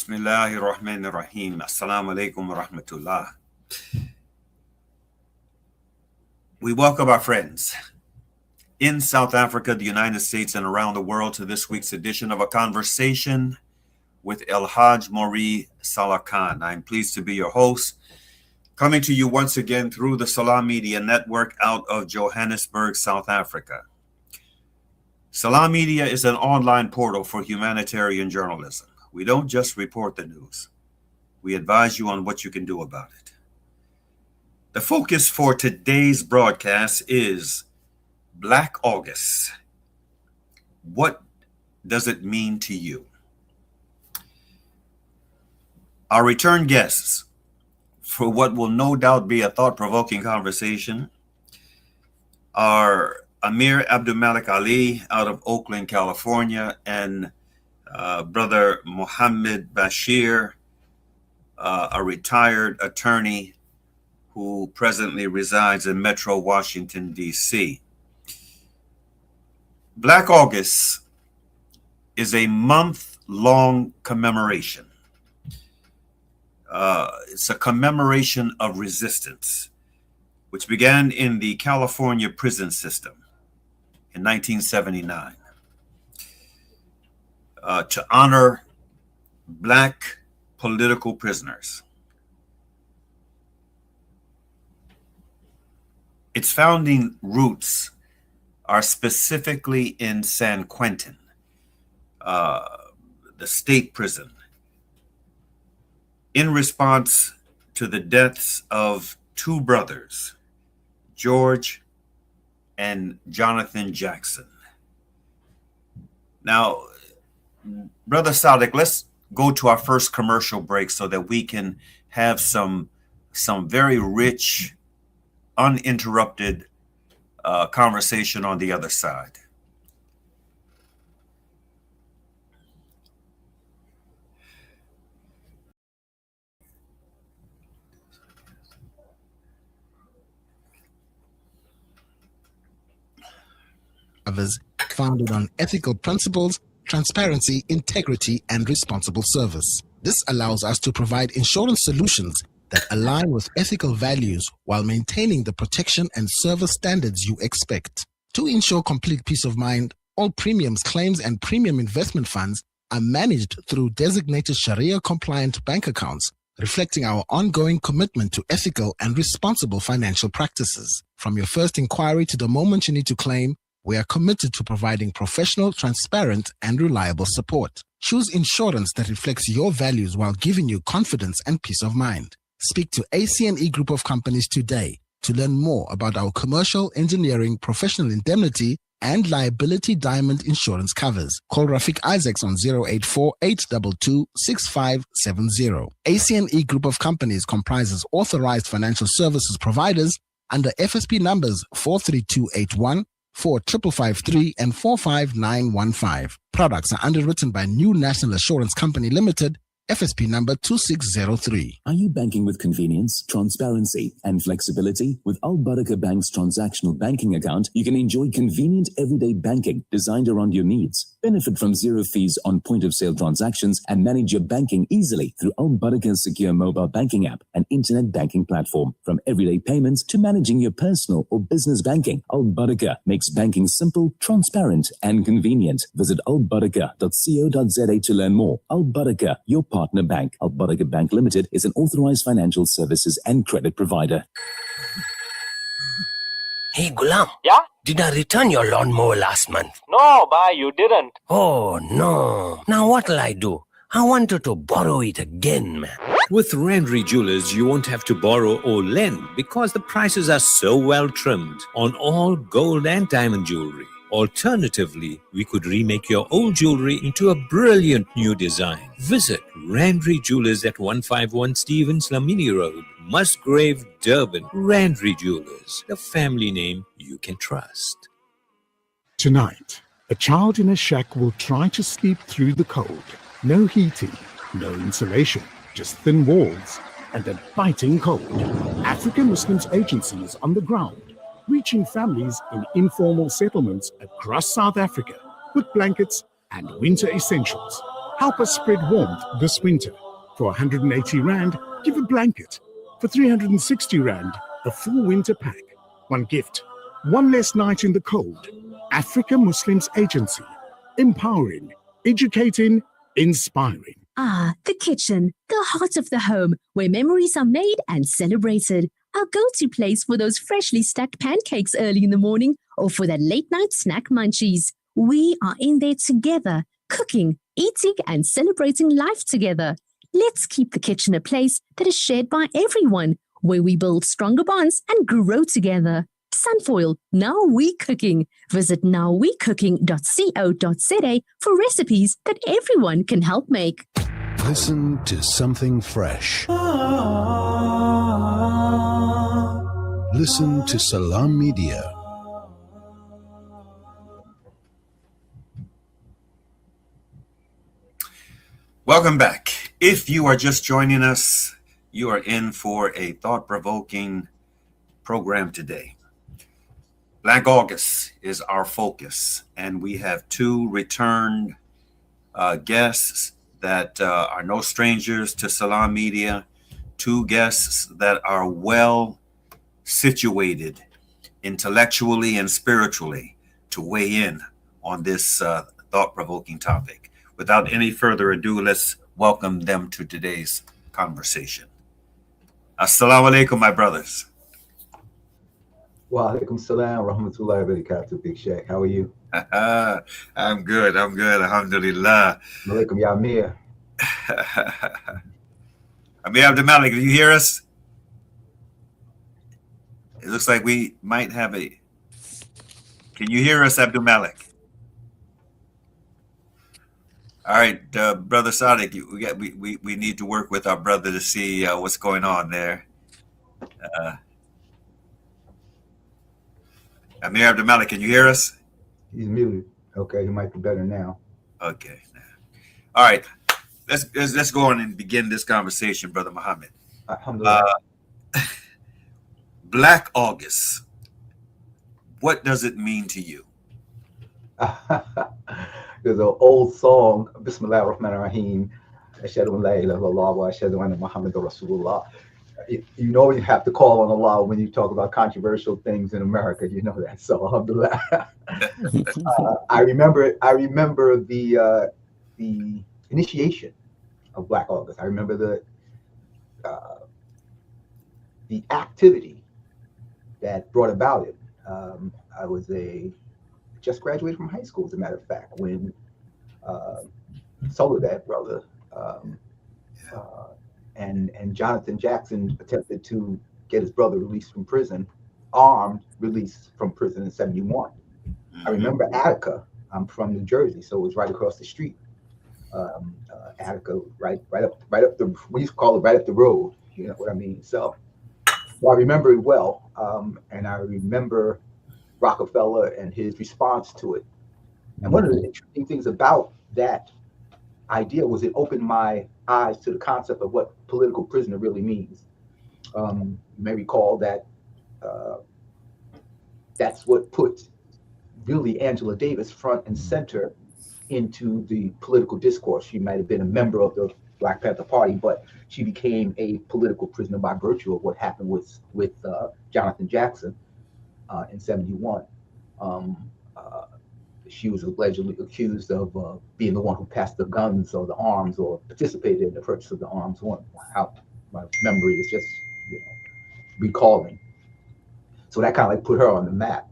Bismillahir Rahmanir Rahim. Assalamu alaikum wa rahmatullah. We welcome our friends in South Africa, the United States, and around the world to this week's edition of A Conversation with El Haj Maury Salah Khan. I'm pleased to be your host, coming to you once again through the Salam Media Network out of Johannesburg, South Africa. Salam Media is an online portal for humanitarian journalism. We don't just report the news. We advise you on what you can do about it. The focus for today's broadcast is Black August. What does it mean to you? Our return guests for what will no doubt be a thought-provoking conversation are Amir Abdulmalik Ali out of Oakland, California, and Brother Mohammed Bashir, a retired attorney who presently resides in Metro Washington, D.C. Black August is a month-long commemoration. It's a commemoration of resistance, which began in the California prison system in 1979 to honor Black political prisoners. Its founding roots are specifically in San Quentin, the state prison, in response to the deaths of two brothers, George and Jonathan Jackson. Now, Brother Sadiq, let's go to our first commercial break so that we can have some very rich, uninterrupted conversation on the other side. Others founded on ethical principles, transparency, integrity, and responsible service. This allows us to provide insurance solutions that align with ethical values while maintaining the protection and service standards you expect. To ensure complete peace of mind, all premiums, claims, and premium investment funds are managed through designated Sharia-compliant bank accounts, reflecting our ongoing commitment to ethical and responsible financial practices. From your first inquiry to the moment you need to claim, we are committed to providing professional, transparent, and reliable support. Choose insurance that reflects your values while giving you confidence and peace of mind. Speak to ACNE Group of Companies today to learn more about our commercial, engineering, professional indemnity, and liability diamond insurance covers. Call Rafiq Isaacs on 084-822-6570. ACNE Group of Companies comprises authorized financial services providers under FSP numbers 43281, 4553 and 45915. Products are underwritten by New National Assurance Company Limited, FSP number 2603. Are you banking with convenience, transparency, and flexibility? With Al Barakah Bank's transactional banking account, you can enjoy convenient everyday banking designed around your needs. Benefit from zero fees on point-of-sale transactions and manage your banking easily through Al Barakah's secure mobile banking app and internet banking platform. From everyday payments to managing your personal or business banking, Al Barakah makes banking simple, transparent, and convenient. Visit albarakah.co.za to learn more. Al Barakah, your partner bank. Al Barakah Bank Limited is an authorized financial services and credit provider. Hey Gulam. Yeah? Did I return your lawnmower last month? No, bhai, you didn't. Oh no. Now what'll I do? I wanted to borrow it again, man. With Randry Jewelers, you won't have to borrow or lend because the prices are so well trimmed on all gold and diamond jewelry. Alternatively, we could remake your old jewelry into a brilliant new design. Visit Randry Jewelers at 151 Stevens Lamini Road, Musgrave, Durban. Randry Jewelers, the family name you can trust. Tonight, a child in a shack will try to sleep through the cold. No heating, no insulation, just thin walls and a biting cold. African Muslims Agency is on the ground, reaching families in informal settlements across South Africa with blankets and winter essentials. Help us spread warmth this winter. For 180 Rand, give a blanket. For 360 Rand, a full winter pack. One gift, one less night in the cold. Africa Muslims Agency. Empowering, educating, inspiring. Ah, the kitchen, the heart of the home, where memories are made and celebrated. Our go-to place for those freshly stacked pancakes early in the morning or for that late-night snack munchies. We are in there together, cooking, eating, and celebrating life together. Let's keep the kitchen a place that is shared by everyone, where we build stronger bonds and grow together. Sunfoil, now we cooking. Visit nowwecooking.co.za for recipes that everyone can help make. Listen to something fresh. Listen to Salam Media. Welcome back. If you are just joining us, you are in for a thought-provoking program today. Black August is our focus, and we have two returned guests that are no strangers to Salam Media, two guests that are well situated intellectually and spiritually to weigh in on this thought-provoking topic. Without any further ado, let's welcome them to today's conversation. Assalamu alaikum, my brothers. Wa alaikum salam, rahmatullahi wa barakatuh, Big Shaq. How are you? I'm good, alhamdulillah. Alaikum ya Amir. Amir Abdul Malik, do you hear us? It looks like we might have a... Can you hear us, Abdul Malik? All right, Brother Sadiq, we need to work with our brother to see what's going on there. Amir Abdul Malik, can you hear us? He's muted. Okay, he might be better now. Okay. All right, let's go on and begin this conversation, Brother Muhammad. Alhamdulillah. Black August. What does it mean to you? There's an old song, Bismillah ar-Rahman ar-Rahim, Ashhadu an la ilaha illallah wa ashhadu anna Muhammadan Rasulullah. You know you have to call on Allah when you talk about controversial things in America. You know that. So alhamdulillah. I remember the initiation of Black August. I remember the activity that brought about it. I was just graduated from high school, as a matter of fact, when Soledad brother and Jonathan Jackson attempted to get his brother released from prison, armed, released from prison in 71. I remember Attica. I'm from New Jersey, so it was right across the street. Attica, right up the, we used to call it right up the road. You know what I mean? So I remember it well, and I remember Rockefeller and his response to it. And one of the interesting things about that idea was it opened my eyes to the concept of what political prisoner really means. You may recall that that's what put really Angela Davis front and center into the political discourse. She might have been a member of the Black Panther Party, but she became a political prisoner by virtue of what happened with Jonathan Jackson in 71. She was allegedly accused of being the one who passed the guns or the arms or participated in the purchase of the arms. How my memory is just, recalling. So that kind of like put her on the map.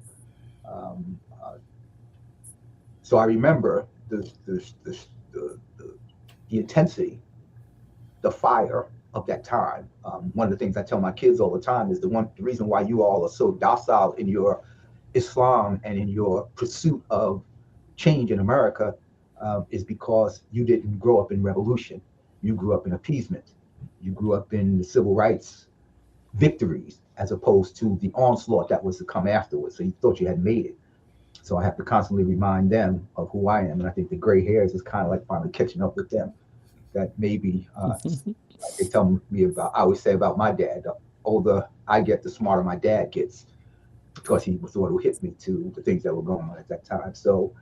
So I remember the intensity, the fire of that time. One of the things I tell my kids all the time is the reason why you all are so docile in your Islam and in your pursuit of change in America is because you didn't grow up in revolution. You grew up in appeasement. You grew up in the civil rights victories as opposed to the onslaught that was to come afterwards. So you thought you had made it. So I have to constantly remind them of who I am. And I think the gray hairs is kind of like finally catching up with them. That maybe they tell me about, I always say about my dad, the older I get, the smarter my dad gets, because he was the one who hit me to the things that were going on at that time. So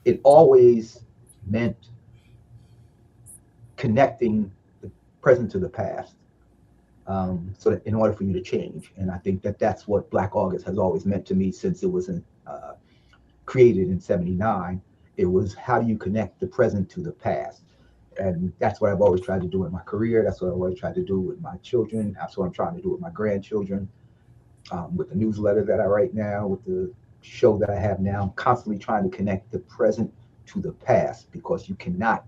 it always meant connecting the present to the past, so that in order for you to change. And I think that that's what Black August has always meant to me since it was created in '79. It was, how do you connect the present to the past? And that's what I've always tried to do in my career. That's what I've always tried to do with my children. That's what I'm trying to do with my grandchildren, with the newsletter that I write now, with the show that I have now. I'm constantly trying to connect the present to the past, because you cannot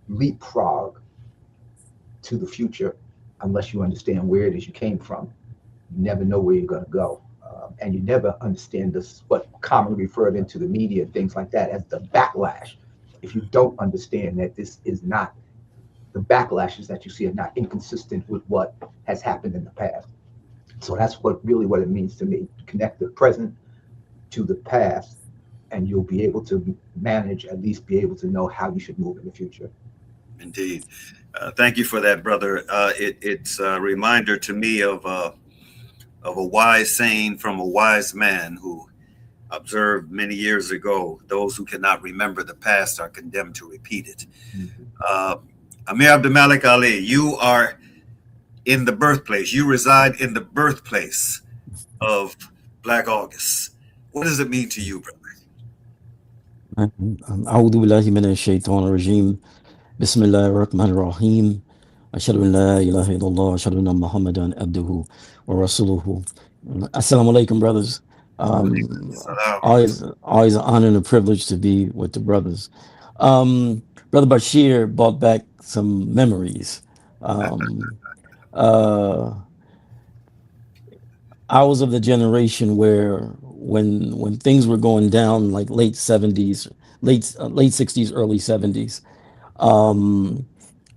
leapfrog to the future unless you understand where it is you came from. You never know where you're going to go. And you never understand this, what commonly referred into the media and things like that as the backlash. If you don't understand that this is not, the backlashes that you see are not inconsistent with what has happened in the past. So that's what it means to me. Connect the present to the past, and you'll be able to manage, at least be able to know how you should move in the future. Indeed. Thank you for that, brother. It's a reminder to me of a wise saying from a wise man who observed many years ago: those who cannot remember the past are condemned to repeat it. Amir Abdulmalik Ali, you are in the birthplace. You reside in the birthplace of Black August. What does it mean to you, brother? أعوذ بالله من الشيطان الرجيم بسم الله الرحمن الرحيم أشهد أن لا إله إلا الله أشهد أن محمدا عبده ورسوله. Assalamu alaikum, brothers. Always an honor and a privilege to be with the brothers. Brother Bashir brought back some memories. I was of the generation where when things were going down, like late 60s, early 70s,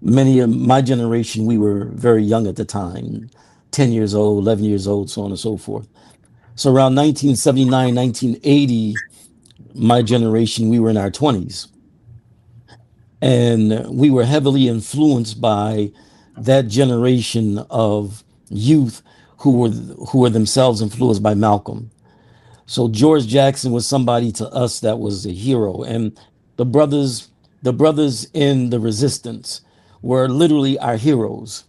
many of my generation, we were very young at the time, 10 years old, 11 years old, so on and so forth. So around 1979, 1980, my generation, we were in our 20s. And we were heavily influenced by that generation of youth who were themselves influenced by Malcolm. So George Jackson was somebody to us that was a hero. And the brothers in the resistance were literally our heroes.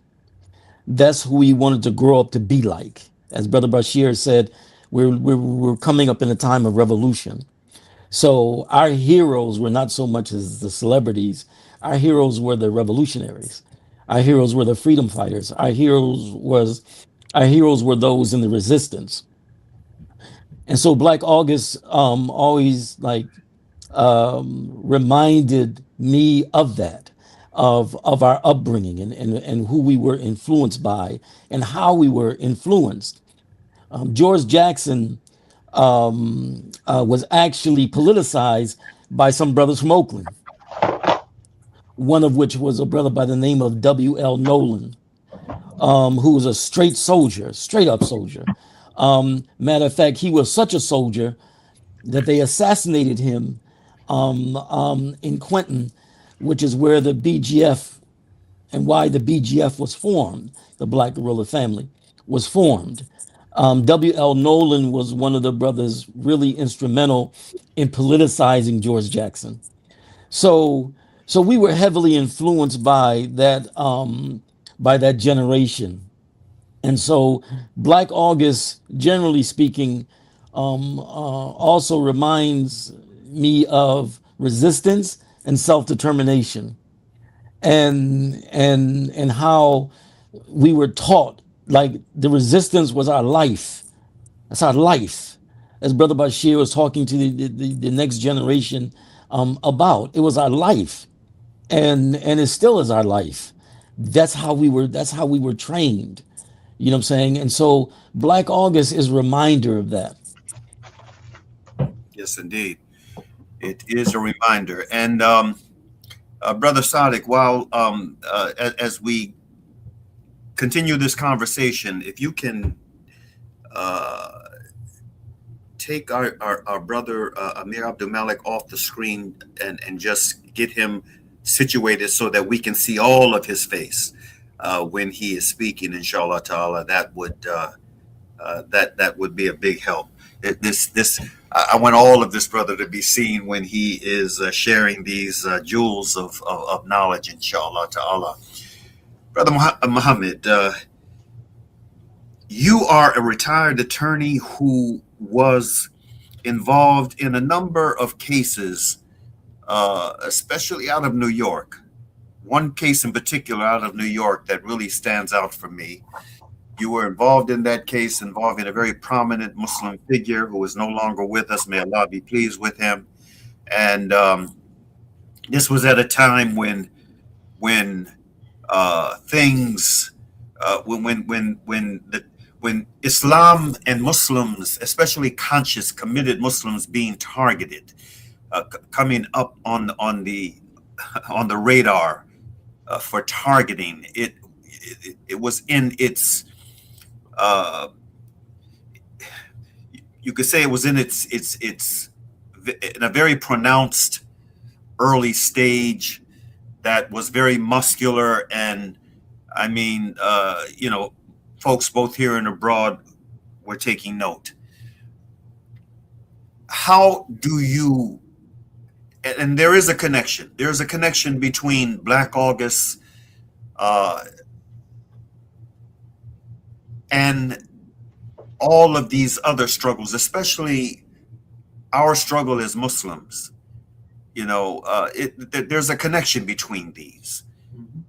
That's who we wanted to grow up to be like. As Brother Bashir said, we're coming up in a time of revolution. So our heroes were not so much as the celebrities. Our heroes were the revolutionaries. Our heroes were the freedom fighters. Our heroes were those in the resistance. And so Black August always reminded me of that, of our upbringing and who we were influenced by and how we were influenced. George Jackson was actually politicized by some brothers from Oakland, one of which was a brother by the name of W.L. Nolan, who was a straight up soldier. Matter of fact, he was such a soldier that they assassinated him in Quentin, which is where the BGF and why the BGF was formed, the Black Guerrilla Family was formed. W.L. Nolan was one of the brothers really instrumental in politicizing George Jackson. So we were heavily influenced by that generation. And so Black August, generally speaking, also reminds me of resistance and self-determination, and how we were taught, like, the resistance was our life. That's our life. As Brother Bashir was talking to the next generation about, it was our life, and it still is our life. That's how we were trained. You know what I'm saying? And so Black August is a reminder of that. Yes, indeed. It is a reminder. And Brother Sadiq, while as we continue this conversation, if you can take our brother Amir Abdulmalik off the screen and just get him situated so that we can see all of his face when he is speaking, inshallah ta'ala, that would be a big help. I want all of this brother to be seen when he is sharing these jewels of knowledge, inshallah ta'ala. Brother Muhammad, you are a retired attorney who was involved in a number of cases, especially out of New York. One case in particular out of New York that really stands out for me. You were involved in that case involving a very prominent Muslim figure who is no longer with us. May Allah be pleased with him. And this was at a time when Islam and Muslims, especially conscious, committed Muslims, being targeted, coming up on the radar for targeting. It was in its you could say it was in its in a very pronounced early stage that was very muscular. And I mean, folks both here and abroad were taking note. How do you, and there is a connection. There's a connection between Black August and all of these other struggles, especially our struggle as Muslims. There's a connection between these.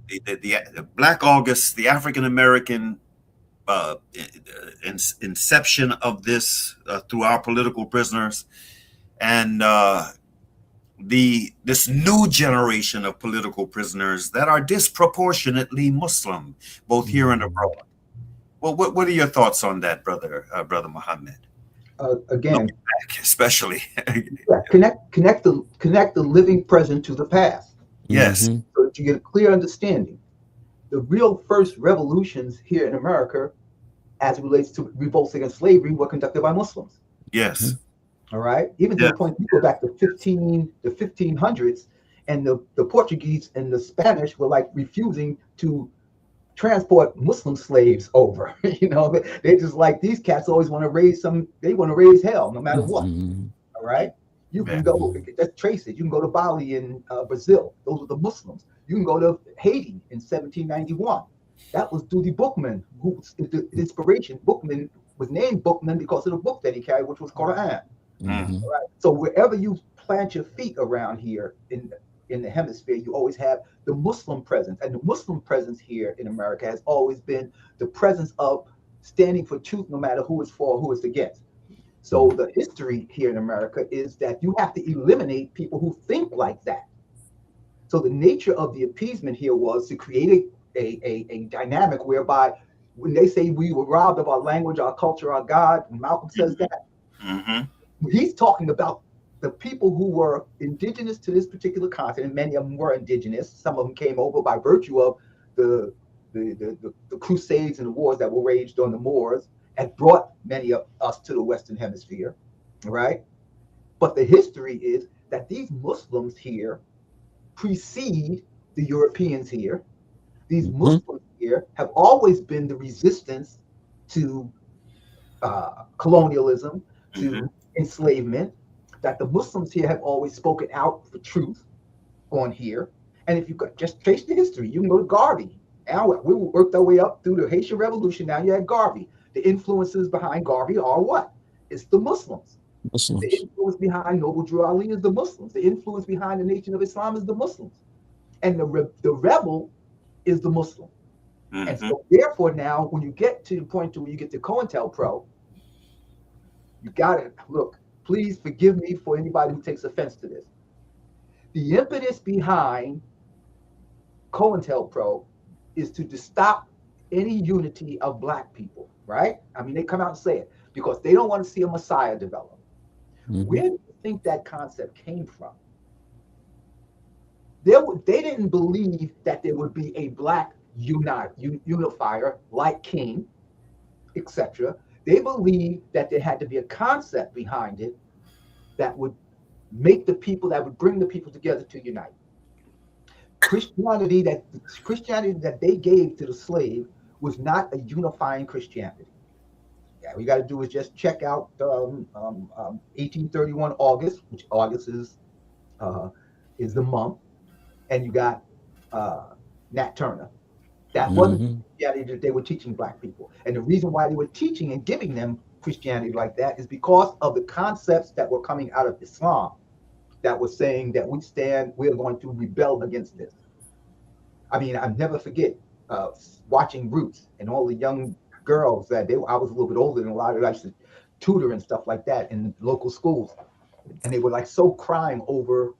The Black August, the African American inception of this through our political prisoners, and this new generation of political prisoners that are disproportionately Muslim, both here and abroad. Well, what are your thoughts on that, brother Muhammad? Again, especially connect the living present to the past. Yes, so that you get a clear understanding. The real first revolutions here in America, as it relates to revolts against slavery, were conducted by Muslims. Yes. All right. Even to the point you go back to the 1500s, and the Portuguese and the Spanish were like refusing to transport Muslim slaves over. They just like, these cats always want to raise hell no matter what. All right. You can go, let's trace it. You can go to Bali in Brazil. Those are the Muslims. You can go to Haiti in 1791. That was Dudi Bookman, who's the inspiration. Bookman was named Bookman because of the book that he carried, which was Quran. All right. So wherever you plant your feet around here in the hemisphere, you always have the Muslim presence. And the Muslim presence here in America has always been the presence of standing for truth, no matter who is for or who is against. So the history here in America is that you have to eliminate people who think like that. So the nature of the appeasement here was to create a dynamic whereby when they say we were robbed of our language, our culture, our God, and Malcolm says that, he's talking about the people who were indigenous to this particular continent. Many of them were indigenous. Some of them came over by virtue of the crusades and the wars that were waged on the Moors, and brought many of us to the Western Hemisphere, right? But the history is that these Muslims here precede the Europeans here. These Muslims here have always been the resistance to colonialism, to enslavement, that the Muslims here have always spoken out for truth on here. And if you just trace the history, you can go to Garvey. Now we worked our way up through the Haitian Revolution. Now you have Garvey. The influences behind Garvey are what? It's the Muslims. The influence behind Noble Drew Ali is the Muslims. The influence behind the Nation of Islam is the Muslims. And the rebel is the Muslim. And so therefore now, when you get to the point to where you get to COINTELPRO, you got to look, please forgive me for anybody who takes offense to this. The impetus behind COINTELPRO is to stop any unity of Black people, right? I mean, they come out and say it because they don't want to see a Messiah develop. Where do you think that concept came from? They didn't believe that there would be a Black unifier like King, etc. They believed that there had to be a concept behind it that would make the people, that would bring the people together to unite. Christianity that they gave to the slave was not a unifying Christianity. All you got to do is just check out 1831 August, which August is the month, and you got Nat Turner. That wasn't Christianity that they were teaching black people. And the reason why they were teaching and giving them Christianity like that is because of the concepts that were coming out of Islam that was saying that we're going to rebel against this. I mean, I'll never forget watching Roots and all the young girls I was a little bit older than a lot of them. I used to tutor and stuff like that in local schools. And they were like so crying over,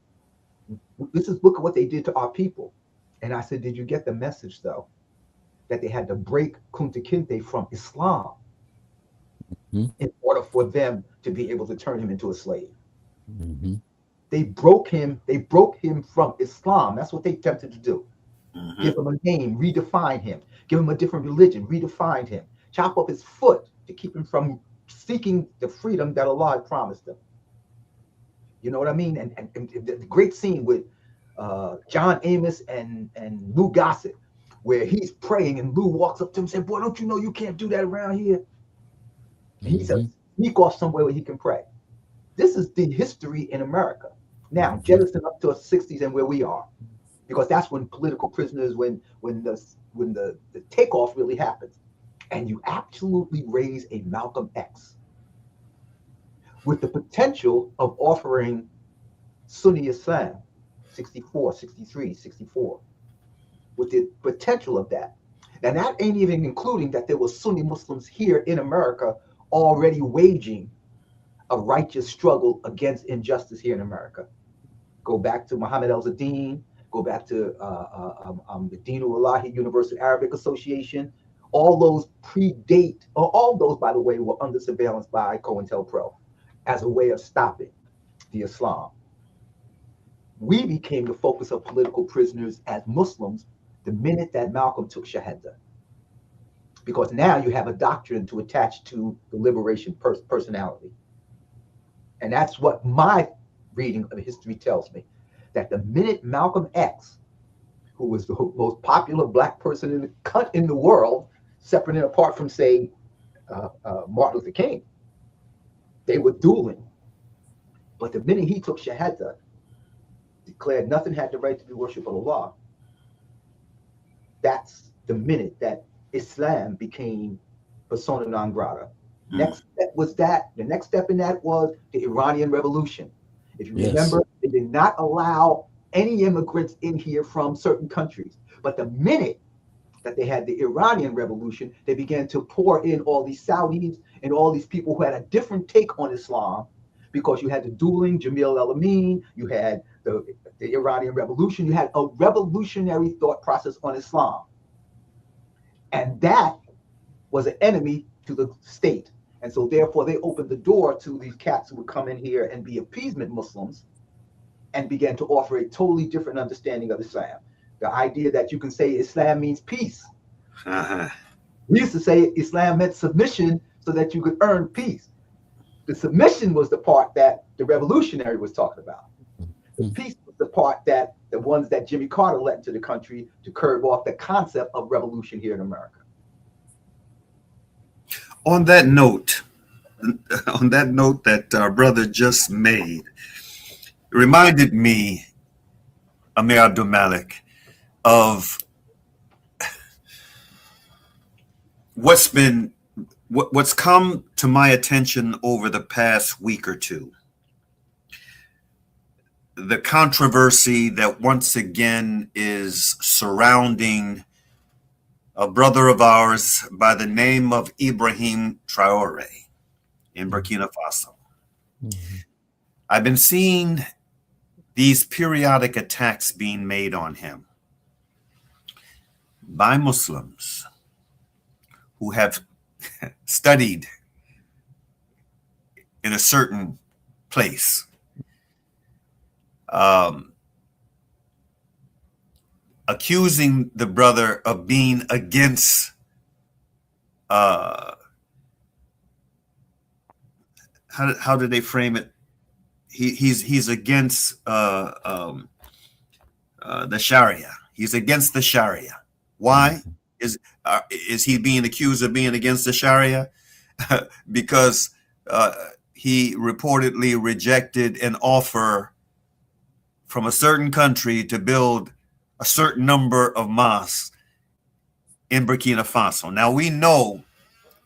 look at what they did to our people. And I said, did you get the message though? That they had to break Kunta Kinte from Islam in order for them to be able to turn him into a slave. They broke him from Islam. That's what they attempted to do. Give him a name, redefine him, give him a different religion, redefine him, chop up his foot to keep him from seeking the freedom that Allah had promised him. You know what I mean? And the great scene with John Amos and Lou Gossett, where he's praying and Lou walks up to him and says, boy, don't you know you can't do that around here? And he says, sneak off somewhere where he can pray. This is the history in America. Now, jettison up to the 60s and where we are, because that's when political prisoners, when the takeoff really happens. And you absolutely raise a Malcolm X with the potential of offering Sunni Islam, 64, 63, 64, with the potential of that. And that ain't even including that there were Sunni Muslims here in America already waging a righteous struggle against injustice here in America. Go back to Muhammad El-Zadeen, go back to the Dinu Wallahi Universal Arabic Association. All those predate, or all those, by the way, were under surveillance by COINTELPRO as a way of stopping the Islam. We became the focus of political prisoners as Muslims the minute that Malcolm took Shahada. Because now you have a doctrine to attach to the liberation personality. And that's what my reading of history tells me, that the minute Malcolm X, who was the most popular black person in the world, separate and apart from, say, Martin Luther King, they were dueling. But the minute he took Shahada, declared nothing had the right to be worshipped but Allah, that's the minute that Islam became persona non grata. Next step was that. The next step in that was the Iranian Revolution. If you remember, they did not allow any immigrants in here from certain countries. But the minute that they had the Iranian Revolution, they began to pour in all these Saudis and all these people who had a different take on Islam, because you had the dueling Jamil El-Amin, you had the Iranian Revolution, you had a revolutionary thought process on Islam. And that was an enemy to the state. And so therefore they opened the door to these cats who would come in here and be appeasement Muslims and began to offer a totally different understanding of Islam. The idea that you can say Islam means peace. We used to say Islam meant submission so that you could earn peace. The submission was the part that the revolutionary was talking about. The peace was the part that the ones that Jimmy Carter let into the country to curb off the concept of revolution here in America. On that note that our brother just made, it reminded me, Amir Abdul Malik, of what's come to my attention over the past week or two. The controversy that once again is surrounding a brother of ours by the name of Ibrahim Traore in Burkina Faso. I've been seeing these periodic attacks being made on him by Muslims who have studied in a certain place. Accusing the brother of being against how did they frame it? He's against the Sharia. He's against the Sharia. Why is he being accused of being against the Sharia? because he reportedly rejected an offer from a certain country to build a certain number of mosques in Burkina Faso. Now, we know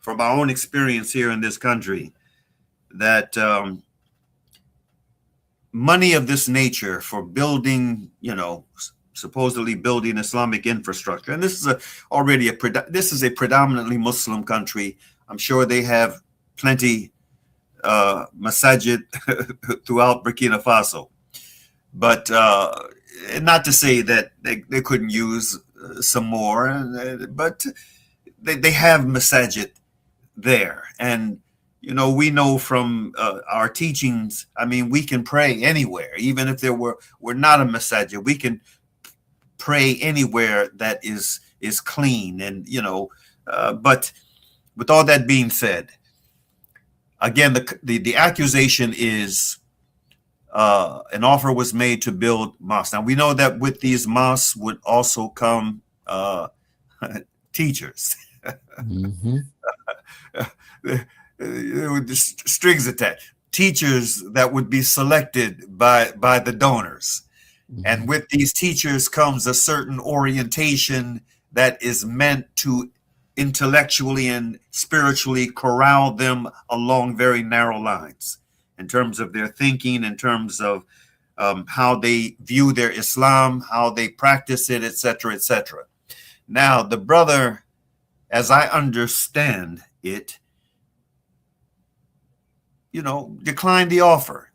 from our own experience here in this country that money of this nature for building, supposedly building Islamic infrastructure, and this is a predominantly Muslim country. I'm sure they have plenty masajid throughout Burkina Faso, but not to say that they couldn't use some more, but they have masajid there. And we know from our teachings, I mean, we can pray anywhere, even if we're not a masajid. We can pray anywhere that is clean. And but with all that being said, again, the accusation is an offer was made to build mosques. Now, we know that with these mosques would also come teachers. Mm-hmm. Strings attached. Teachers that would be selected by the donors. Mm-hmm. And with these teachers comes a certain orientation that is meant to intellectually and spiritually corral them along very narrow lines in terms of their thinking, in terms of how they view their Islam, how they practice it, etc., etc. Now, the brother, as I understand it, declined the offer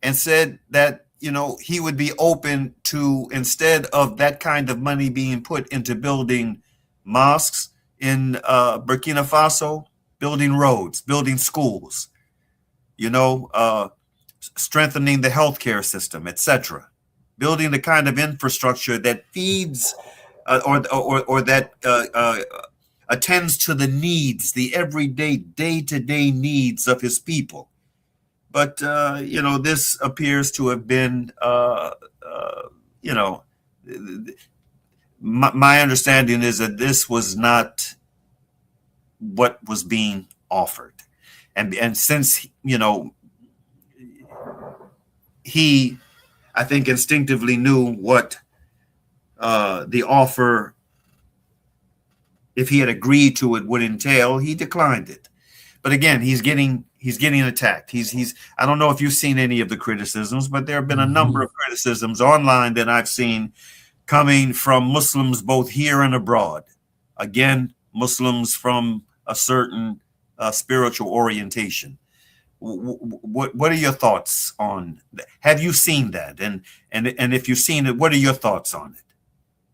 and said that, he would be open to, instead of that kind of money being put into building mosques in Burkina Faso, building roads, building schools, strengthening the healthcare system, etc., building the kind of infrastructure that feeds or that attends to the needs, the everyday, day-to-day needs of his people. But, this appears to have been, my understanding is that this was not what was being offered. And since, he, I think, instinctively knew what the offer, if he had agreed to it, would entail, he declined it. But again, he's getting attacked. He's I don't know if you've seen any of the criticisms, but there have been a number of criticisms online that I've seen coming from Muslims both here and abroad. Again, Muslims from a certain spiritual orientation. What are your thoughts on that? Have you seen that? And if you've seen it, what are your thoughts on it?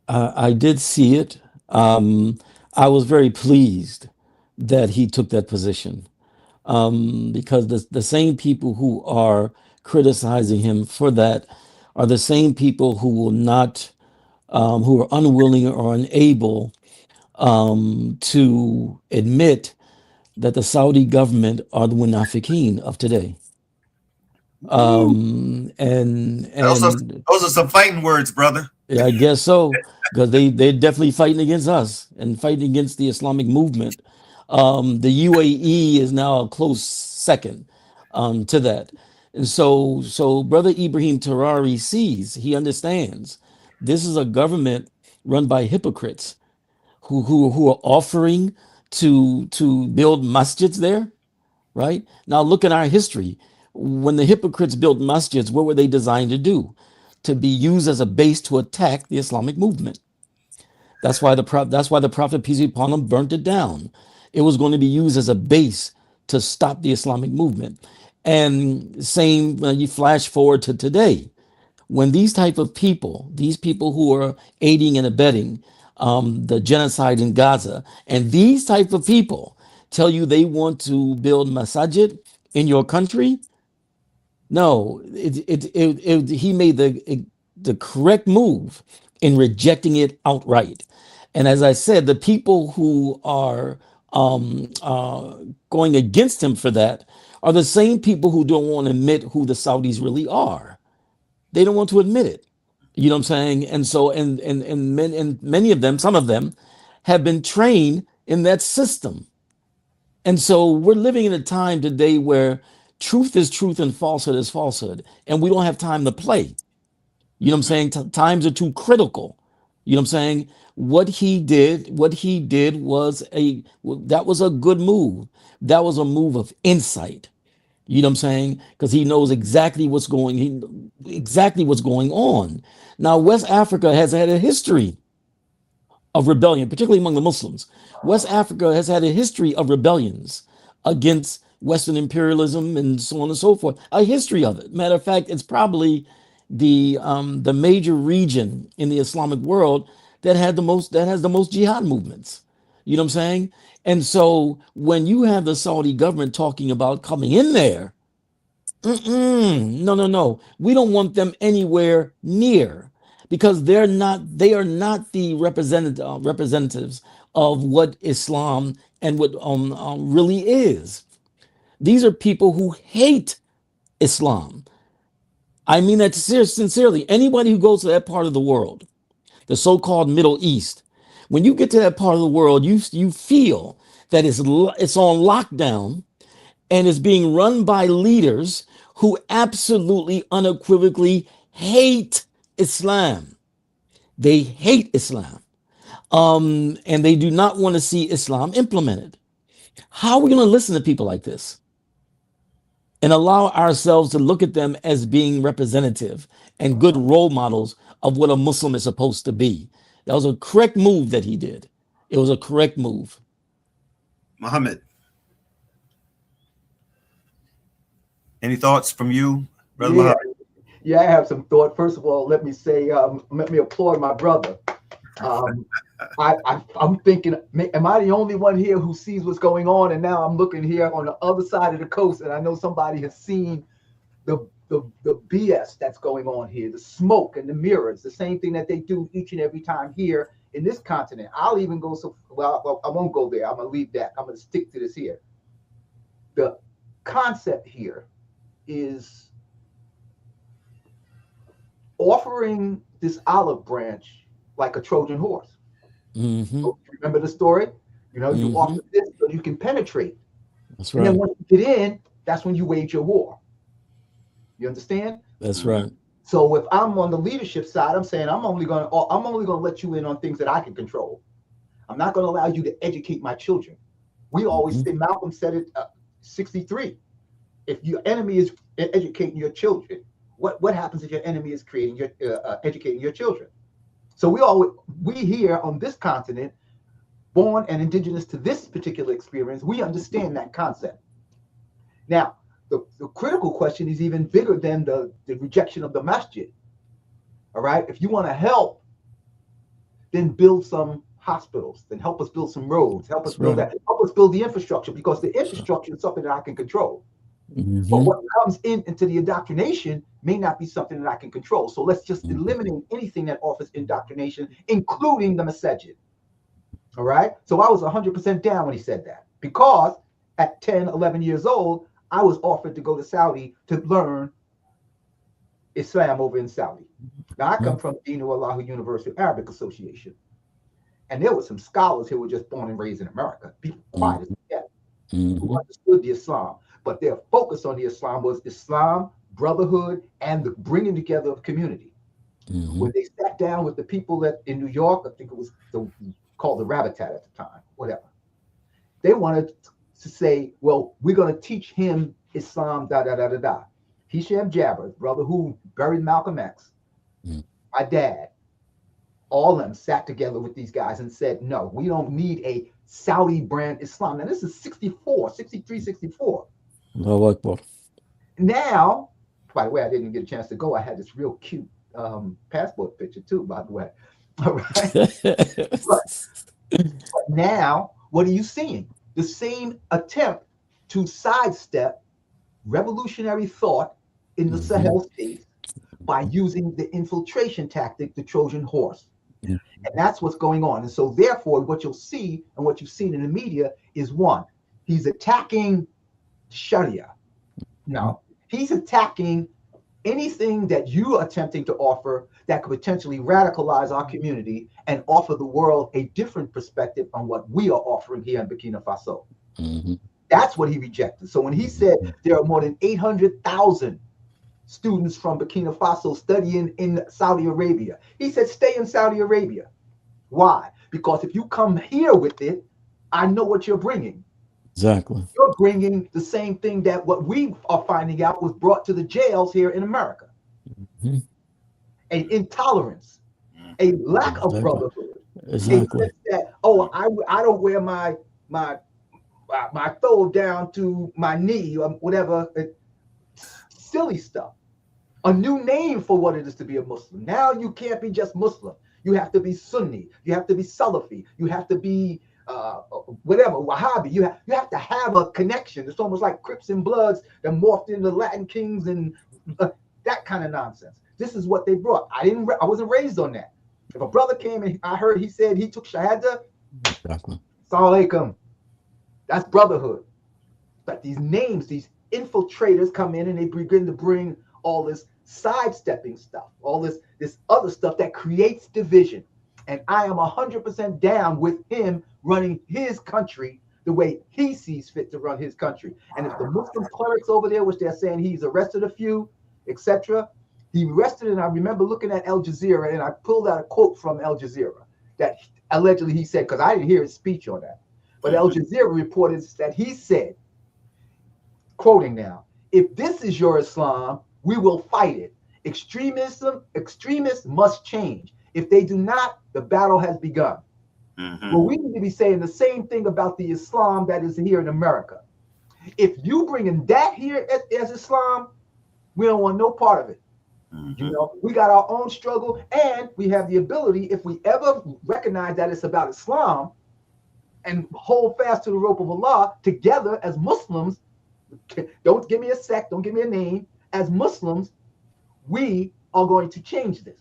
I did see it. I was very pleased that he took that position, because the same people who are criticizing him for that are the same people who will not, who are unwilling or unable to admit that the Saudi government are the munafiqeen of today. And those are some fighting words, brother. Yeah, I guess so, because they're definitely fighting against us and fighting against the Islamic movement. The UAE is now a close second to that. And so Brother Ibrahim Terrari he understands this is a government run by hypocrites who are offering to build masjids there, right? Now look at our history. When the hypocrites built masjids, what were they designed to do? To be used as a base to attack the Islamic movement. That's why the Prophet, peace be upon him, burnt it down. It was going to be used as a base to stop the Islamic movement. And same when you flash forward to today, when these type of people, these people who are aiding and abetting the genocide in Gaza, and these type of people tell you they want to build masajid in your country, no, he made the correct move in rejecting it outright. And as I said, the people who are going against him for that are the same people who don't want to admit who the Saudis really are. They don't want to admit it. You know what I'm saying? And so, and many of them, some of them, have been trained in that system. And so we're living in a time today where truth is truth and falsehood is falsehood. And we don't have time to play. You know what I'm saying? Times are too critical. You know what I'm saying? What he did was that was a good move. That was a move of insight. You know what I'm saying? Because he knows exactly what's going on. Now, West Africa has had a history of rebellion, particularly among the Muslims. West Africa has had a history of rebellions against Western imperialism and so on and so forth. A history of it. Matter of fact, it's probably the major region in the Islamic world that has the most jihad movements. You know what I'm saying? And so when you have the Saudi government talking about coming in there, no. We don't want them anywhere near, because they are not the representatives of what Islam and what really is. These are people who hate Islam. I mean that sincerely. Anybody who goes to that part of the world, the so-called Middle East, when you get to that part of the world, you feel that it's on lockdown and is being run by leaders who absolutely unequivocally hate Islam. They hate Islam. And they do not want to see Islam implemented. How are we going to listen to people like this and allow ourselves to look at them as being representative and good role models of what a Muslim is supposed to be? That was a correct move that he did. It was a correct move. Muhammad, any thoughts from you, Brother Muhammad? Yeah, I have some thought. First of all, let me say, let me applaud my brother. I'm thinking, am I the only one here who sees what's going on? And now I'm looking here on the other side of the coast, and I know somebody has seen the BS that's going on here, the smoke and the mirrors, the same thing that they do each and every time here in this continent. I'll even go I won't go there. I'm gonna leave that. I'm gonna stick to this here. The concept here is offering this olive branch like a Trojan horse. So remember the story? You know, you offer this so you can penetrate. That's right. And then once you get in, that's when you wage your war. You understand? That's right. So if I'm on the leadership side, I'm saying I'm only going to let you in on things that I can control. I'm not going to allow you to educate my children. We always say, Malcolm said it, 63. If your enemy is educating your children, what happens if your enemy is educating your children? So we here on this continent, born and indigenous to this particular experience, we understand that concept. Now, the critical question is even bigger than the rejection of the masjid. All right, if you want to help, then build some hospitals, then help us build some roads, help us build the infrastructure, because the infrastructure is something that I can control. But what comes into the indoctrination may not be something that I can control. So let's just eliminate anything that offers indoctrination, including the masjid. All right. So I was 100% down when he said that, because at 10, 11 years old, I was offered to go to Saudi to learn Islam over in Saudi. Now, I come from Dinu Allahu University Arabic Association. And there were some scholars who were just born and raised in America, people quiet as yet, who understood the Islam. But their focus on the Islam was Islam, brotherhood, and the bringing together of community. When they sat down with the people in New York, I think it was called the Rabbitat at the time, whatever. They wanted to say, well, we're going to teach him Islam, Hisham Jabber, brother who buried Malcolm X, my dad, all of them sat together with these guys and said, no, we don't need a Saudi brand Islam. Now, this is 63, 64. Now, by the way, I didn't get a chance to go. I had this real cute passport picture too, by the way. All right. but now, what are you seeing? The same attempt to sidestep revolutionary thought in the Sahel states by using the infiltration tactic, the Trojan horse. And that's what's going on. And so therefore, what you'll see and what you've seen in the media is, one, he's attacking Sharia. Now, he's attacking anything that you are attempting to offer that could potentially radicalize our community and offer the world a different perspective on what we are offering here in Burkina Faso. That's what he rejected. So when he said there are more than 800,000 students from Burkina Faso studying in Saudi Arabia, he said, stay in Saudi Arabia. Why? Because if you come here with it, I know what you're bringing. Exactly. You're bringing the same thing that what we are finding out was brought to the jails here in America. Mm-hmm. An intolerance, a lack of brotherhood. Exactly. That, oh, I don't wear my throw down to my knee or whatever. Silly stuff. A new name for what it is to be a Muslim. Now you can't be just Muslim. You have to be Sunni. You have to be Salafi. You have to be whatever, Wahhabi. You have to have a connection. It's almost like Crips and Bloods that morphed into Latin Kings and that kind of nonsense. This is what they brought. I wasn't raised on that. If a brother came and I heard he said he took Shahada, exactly. Assalamu alaikum. That's brotherhood. But these names, these infiltrators come in and they begin to bring all this sidestepping stuff, all this other stuff that creates division. And I am 100% down with him running his country the way he sees fit to run his country. And if the Muslim clerics over there, which they're saying he's arrested a few, etc., he arrested, and I remember looking at Al Jazeera, and I pulled out a quote from Al Jazeera that allegedly he said, because I didn't hear his speech on that, but Al Jazeera reported that he said, quoting now, if this is your Islam, we will fight it. Extremists must change. If they do not, the battle has begun. Mm-hmm. Well, we need to be saying the same thing about the Islam that is here in America. If you bring in that here as Islam, we don't want no part of it. Mm-hmm. You know, we got our own struggle, and we have the ability, if we ever recognize that it's about Islam and hold fast to the rope of Allah together as Muslims, don't give me a sect, don't give me a name, as Muslims, we are going to change this.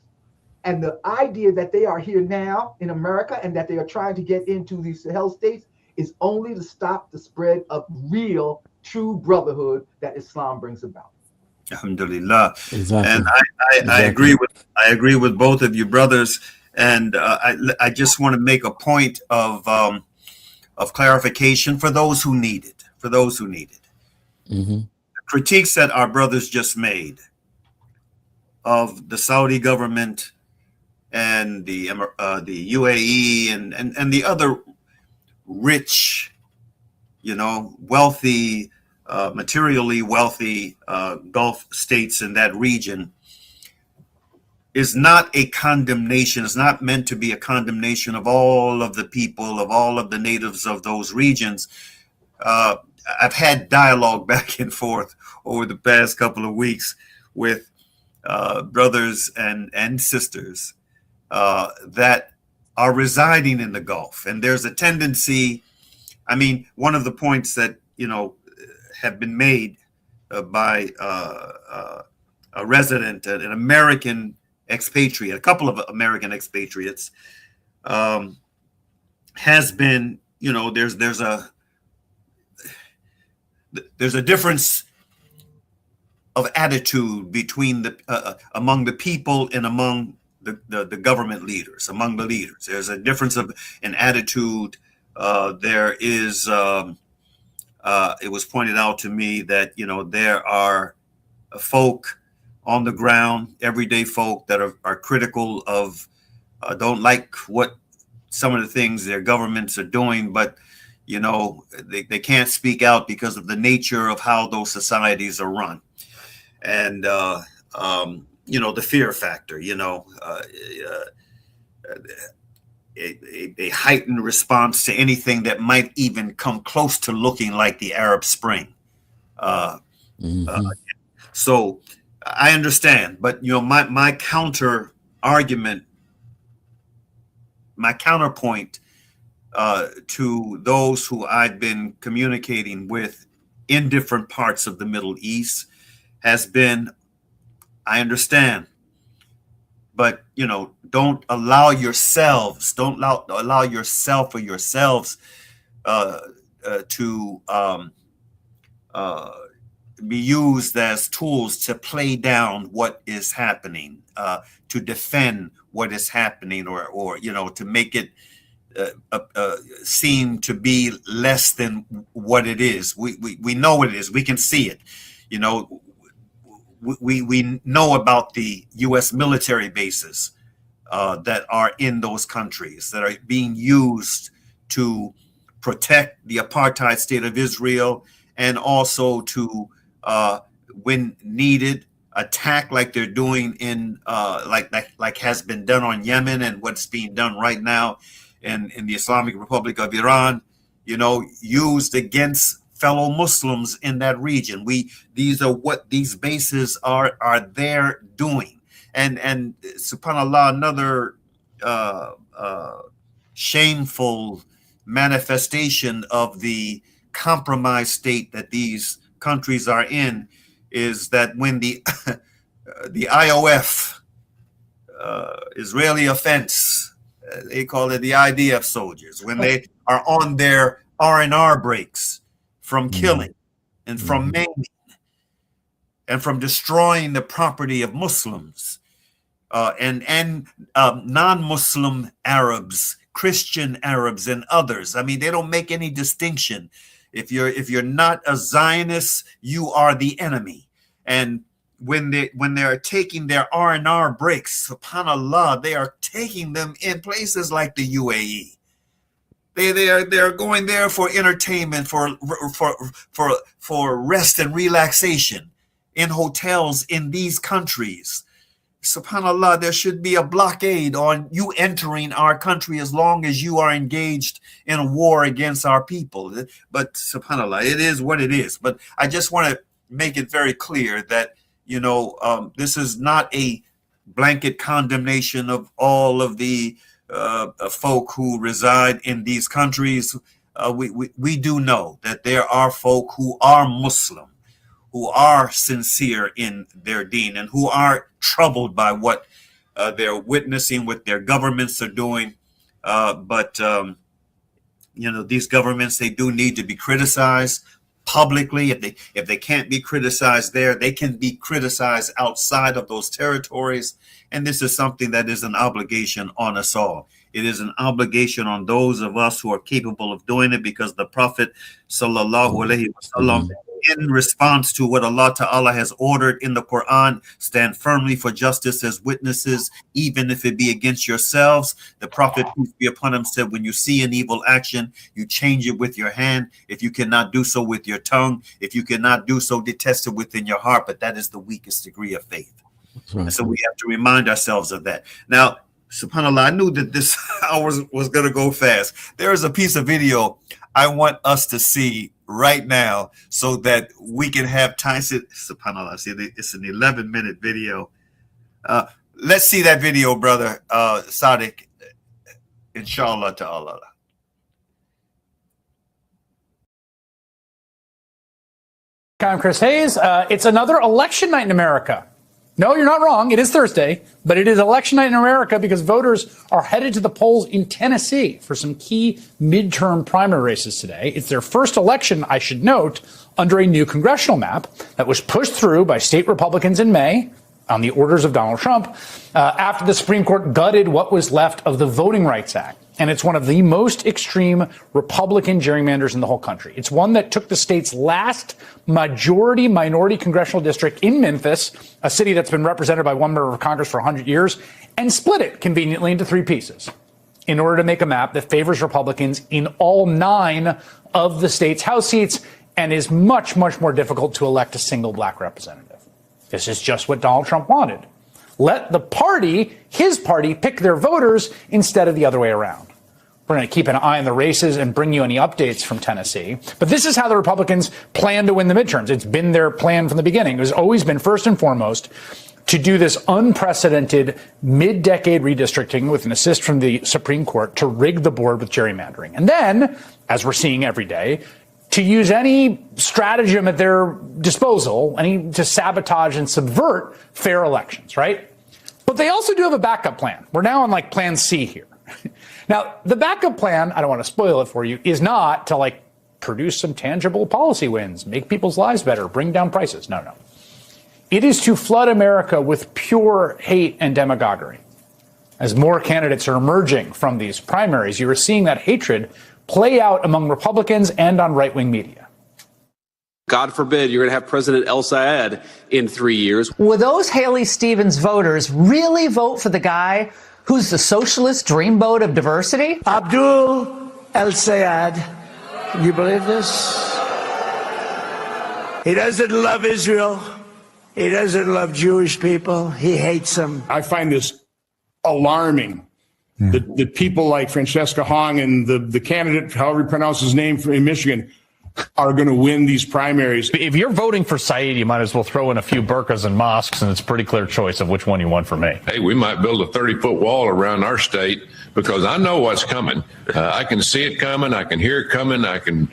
And the idea that they are here now in America and that they are trying to get into these Sahel states is only to stop the spread of real, true brotherhood that Islam brings about. Alhamdulillah. Exactly. And I agree with both of you brothers. And I just want to make a point of clarification for those who need it. Mm-hmm. The critiques that our brothers just made of the Saudi government and the UAE and the other rich, wealthy, materially wealthy Gulf states in that region is not a condemnation. It's not meant to be a condemnation of all of the people, of all of the natives of those regions. I've had dialogue back and forth over the past couple of weeks with brothers and sisters that are residing in the Gulf. And there's a tendency, one of the points that, have been made by a resident, an American expatriate, a couple of American expatriates, has been, there's a difference of attitude between among the people and among the government leaders, among the leaders. There's a difference in attitude. There is, it was pointed out to me that, there are folk on the ground, everyday folk that are critical of, don't like what some of the things their governments are doing, but, they can't speak out because of the nature of how those societies are run. And, the fear factor, a heightened response to anything that might even come close to looking like the Arab Spring. So I understand, but, my counter argument, my counterpoint to those who I've been communicating with in different parts of the Middle East has been, I understand, but don't allow yourself or yourselves to be used as tools to play down what is happening, to defend what is happening, or to make it seem to be less than what it is. We know what it is. We can see it. You know, we know about the U.S. military bases that are in those countries that are being used to protect the apartheid state of Israel, and also to, when needed, attack like they're doing in like has been done on Yemen, and what's being done right now in the Islamic Republic of Iran, you know, used against fellow Muslims in that region. These are what these bases are there doing. And subhanAllah, another shameful manifestation of the compromised state that these countries are in is that when the the IOF, Israeli offense, they call it the IDF soldiers, when they are on their R&R breaks from killing and from maiming and from destroying the property of Muslims and non-Muslim Arabs, Christian Arabs, and others. I mean, they don't make any distinction. If you're not a Zionist, you are the enemy. And when they are taking their R&R breaks, subhanAllah, they are taking them in places like the UAE. They're going there for entertainment, for rest and relaxation in hotels in these countries. SubhanAllah, there should be a blockade on you entering our country as long as you are engaged in a war against our people. But SubhanAllah, it is what it is. But I just want to make it very clear that, you know, this is not a blanket condemnation of all of the folk who reside in these countries. We do know that there are folk who are Muslim, who are sincere in their deen, and who are troubled by what they're witnessing, what their governments are doing. But you know, these governments, they do need to be criticized publicly. If they can't be criticized there, they can be criticized outside of those territories. And this is something that is an obligation on us all. It is an obligation on those of us who are capable of doing it, because the Prophet sallallahu alaihi wasallam, in response to what Allah Ta'ala has ordered in the Quran, stand firmly for justice as witnesses, even if it be against yourselves. The Prophet, peace be upon him, said, when you see an evil action, you change it with your hand. If you cannot do so, with your tongue. If you cannot do so, detest it within your heart. But that is the weakest degree of faith. Right. And so we have to remind ourselves of that. Now, subhanAllah, I knew that this hour was going to go fast. There is a piece of video I want us to see right now so that we can have time. SubhanAllah, see, it's an 11-minute video. Let's see that video, brother Sadiq, inshallah ta'ala. I'm Chris Hayes. It's another election night in America. No, you're not wrong. It is Thursday, but it is election night in America because voters are headed to the polls in Tennessee for some key midterm primary races today. It's their first election, I should note, under a new congressional map that was pushed through by state Republicans in May on the orders of Donald Trump after the Supreme Court gutted what was left of the Voting Rights Act. And it's one of the most extreme Republican gerrymanders in the whole country. It's one that took the state's last majority-minority congressional district in Memphis, a city that's been represented by one member of Congress for 100 years, and split it conveniently into 3 pieces in order to make a map that favors Republicans in all 9 of the state's House seats and is much, much more difficult to elect a single black representative. This is just what Donald Trump wanted. Let the party, his party, pick their voters instead of the other way around. We're going to keep an eye on the races and bring you any updates from Tennessee. But this is how the Republicans plan to win the midterms. It's been their plan from the beginning. It has always been, first and foremost, to do this unprecedented mid-decade redistricting with an assist from the Supreme Court to rig the board with gerrymandering. And then, as we're seeing every day, to use any stratagem at their disposal, to sabotage and subvert fair elections, right? But they also do have a backup plan. We're now on plan C here. Now, the backup plan, I don't want to spoil it for you, is not to produce some tangible policy wins, make people's lives better, bring down prices. No, no. It is to flood America with pure hate and demagoguery. As more candidates are emerging from these primaries, you are seeing that hatred play out among Republicans and on right-wing media. God forbid you're going to have President El Sayed in 3 years. Will those Haley Stevens voters really vote for the guy who's the socialist dreamboat of diversity? Abdul El Sayed. Can you believe this? He doesn't love Israel. He doesn't love Jewish people. He hates them. I find this alarming that people like Francesca Hong and the candidate, however you pronounce his name, in Michigan, are going to win these primaries. If you're voting for Saeed, you might as well throw in a few burqas and mosques, and it's a pretty clear choice of which one you want for me. Hey, we might build a 30-foot wall around our state because I know what's coming. I can see it coming. I can hear it coming. I can,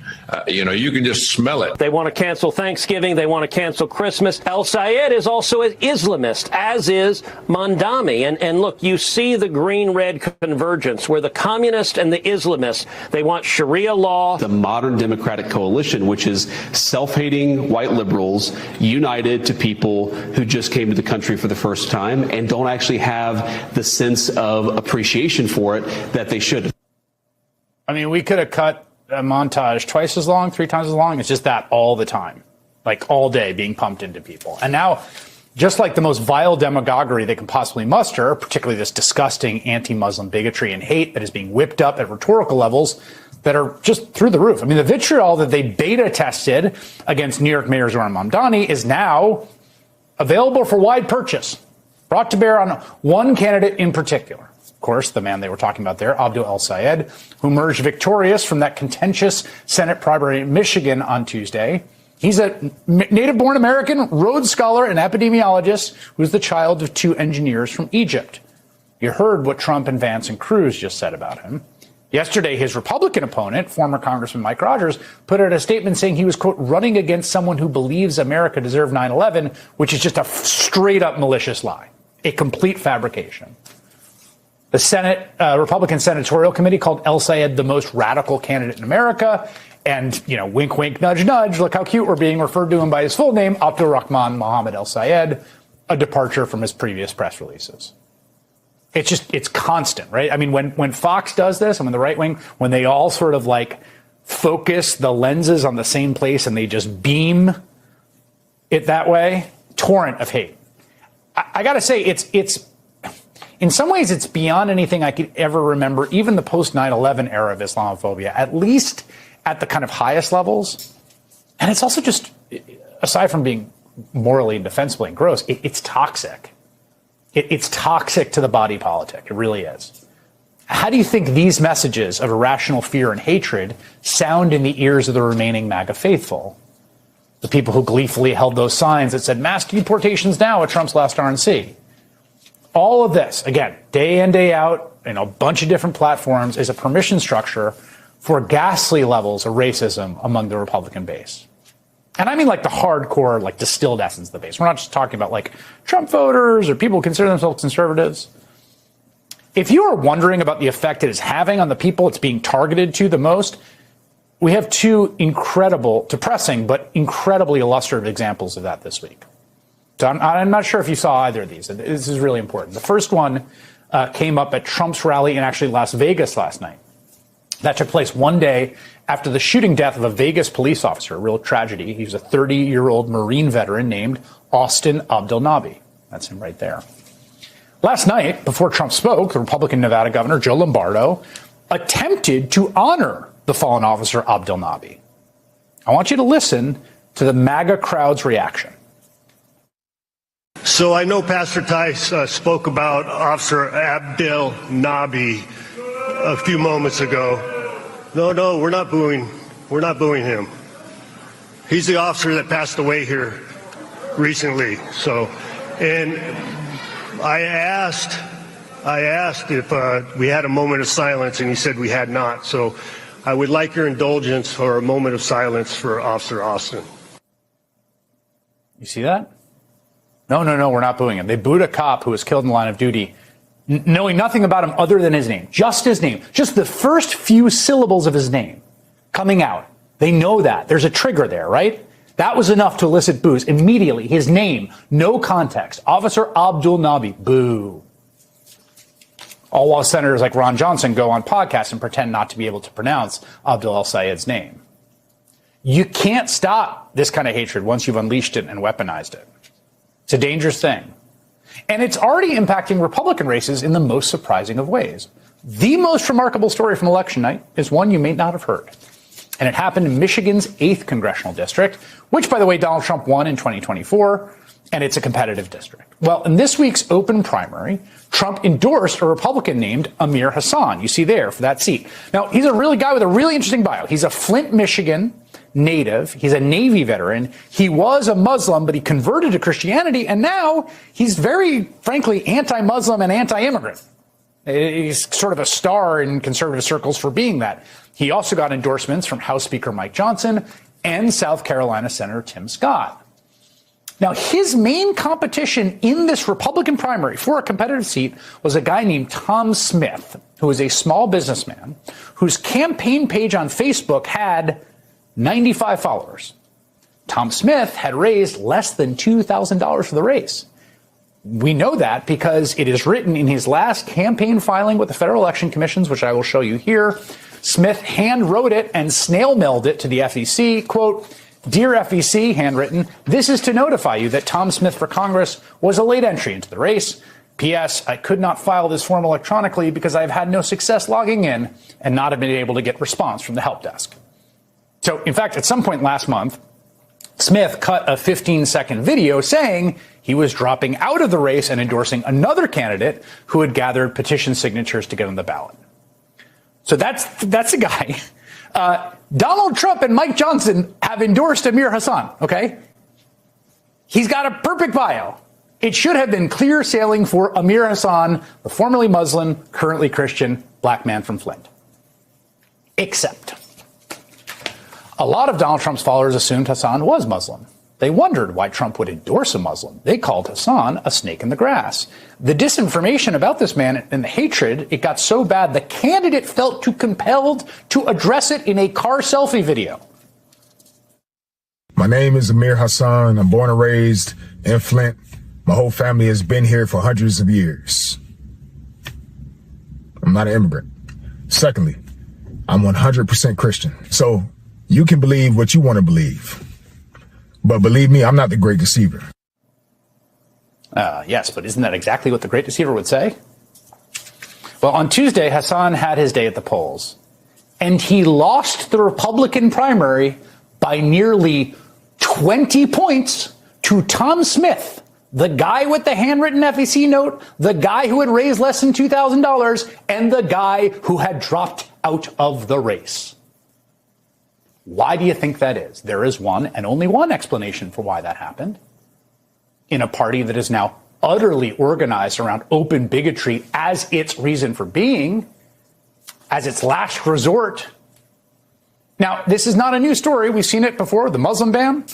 you can just smell it. They want to cancel Thanksgiving. They want to cancel Christmas. El Sayed is also an Islamist, as is Mondami. And look, you see the green-red convergence where the communists and the Islamists, they want Sharia law. The modern Democratic coalition, which is self-hating white liberals united to people who just came to the country for the first time and don't actually have the sense of appreciation for it that they should. I mean, we could have cut a montage twice as long, 3 times as long. It's just that all the time, like all day being pumped into people. And now, just like the most vile demagoguery they can possibly muster, particularly this disgusting anti-Muslim bigotry and hate that is being whipped up at rhetorical levels that are just through the roof. I mean, the vitriol that they beta tested against New York Mayor Zohran Mamdani is now available for wide purchase, brought to bear on one candidate in particular. Of course, the man they were talking about there, Abdul El Sayed, who emerged victorious from that contentious Senate primary in Michigan on Tuesday. He's a native-born American, Rhodes Scholar, and epidemiologist who's the child of 2 engineers from Egypt. You heard what Trump and Vance and Cruz just said about him. Yesterday, his Republican opponent, former Congressman Mike Rogers, put out a statement saying he was, quote, running against someone who believes America deserved 9/11, which is just a straight-up malicious lie, a complete fabrication. The Senate Republican Senatorial Committee called El Sayed the most radical candidate in America. And, wink, wink, nudge, nudge. Look how cute we're being referred to him by his full name, Abdul Rahman Mohammed El Sayed, a departure from his previous press releases. It's constant, right? I mean, when Fox does this, and when the right wing, when they all sort of like focus the lenses on the same place and they just beam it that way, torrent of hate. I got to say, it's in some ways, it's beyond anything I could ever remember, even the post 9/11 era of Islamophobia, at least at the kind of highest levels. And it's also just, aside from being morally and defensively and gross, it's toxic. It's toxic to the body politic. It really is. How do you think these messages of irrational fear and hatred sound in the ears of the remaining MAGA faithful? The people who gleefully held those signs that said mass deportations now at Trump's last RNC. All of this, again, day in, day out, a bunch of different platforms, is a permission structure for ghastly levels of racism among the Republican base. And I mean like the hardcore, like distilled essence of the base. We're not just talking about like Trump voters or people who consider themselves conservatives. If you are wondering about the effect it is having on the people it's being targeted to the most, we have 2 incredible, depressing, but incredibly illustrative examples of that this week. So I'm not sure if you saw either of these. This is really important. The first one came up at Trump's rally in actually Las Vegas last night. That took place one day after the shooting death of a Vegas police officer, a real tragedy. He was a 30-year-old Marine veteran named Austin Abdelnaby. That's him right there. Last night, before Trump spoke, the Republican Nevada governor, Joe Lombardo, attempted to honor the fallen officer Abdelnaby. I want you to listen to the MAGA crowd's reaction. So I know Pastor Tice spoke about Officer Abdelnaby a few moments ago. No, we're not booing. We're not booing him. He's the officer that passed away here recently. So, and I asked if we had a moment of silence, and he said we had not. So I would like your indulgence for a moment of silence for Officer Austin. You see that? No, we're not booing him. They booed a cop who was killed in the line of duty, knowing nothing about him other than his name. Just his name. Just the first few syllables of his name coming out. They know that. There's a trigger there, right? That was enough to elicit boos. Immediately, his name, no context. Officer Abdelnaby, boo. All while senators like Ron Johnson go on podcasts and pretend not to be able to pronounce Abdul El-Sayed's name. You can't stop this kind of hatred once you've unleashed it and weaponized it. It's a dangerous thing. And it's already impacting Republican races in the most surprising of ways. The most remarkable story from election night is one you may not have heard. And it happened in Michigan's 8th congressional district, which, by the way, Donald Trump won in 2024, and it's a competitive district. Well, in this week's open primary, Trump endorsed a Republican named Amir Hassan. You see there for that seat. Now, he's a really guy with a really interesting bio. He's a Flint, Michigan native. He's a Navy veteran. He was a Muslim, but he converted to Christianity, and now he's very, frankly, anti-Muslim and anti-immigrant. He's sort of a star in conservative circles for being that. He also got endorsements from House Speaker Mike Johnson and South Carolina Senator Tim Scott. Now, his main competition in this Republican primary for a competitive seat was a guy named Tom Smith, who is a small businessman whose campaign page on Facebook had 95 followers. Tom Smith had raised less than $2,000 for the race. We know that because it is written in his last campaign filing with the Federal Election Commissions, which I will show you here. Smith hand wrote it and snail mailed it to the FEC. Quote, "Dear FEC," handwritten, "this is to notify you that Tom Smith for Congress was a late entry into the race. P.S. I could not file this form electronically because I've had no success logging in and not have been able to get response from the help desk." So, in fact, at some point last month, Smith cut a 15-second video saying he was dropping out of the race and endorsing another candidate who had gathered petition signatures to get on the ballot. So that's the guy. Donald Trump and Mike Johnson have endorsed Amir Hassan, okay? He's got a perfect bio. It should have been clear sailing for Amir Hassan, the formerly Muslim, currently Christian, black man from Flint. Except a lot of Donald Trump's followers assumed Hassan was Muslim. They wondered why Trump would endorse a Muslim. They called Hassan a snake in the grass. The disinformation about this man and the hatred, it got so bad the candidate felt too compelled to address it in a car selfie video. My name is Amir Hassan. I'm born and raised in Flint. My whole family has been here for hundreds of years. I'm not an immigrant. Secondly, I'm 100% Christian. So you can believe what you want to believe. But believe me, I'm not the great deceiver. Yes, but isn't that exactly what the great deceiver would say? Well, on Tuesday, Hassan had his day at the polls, and he lost the Republican primary by nearly 20 points to Tom Smith, the guy with the handwritten FEC note, the guy who had raised less than $2,000, and the guy who had dropped out of the race. Why do you think that is? There is one and only one explanation for why that happened. In a party that is now utterly organized around open bigotry as its reason for being, as its last resort. Now, this is not a new story. We've seen it before, the Muslim ban.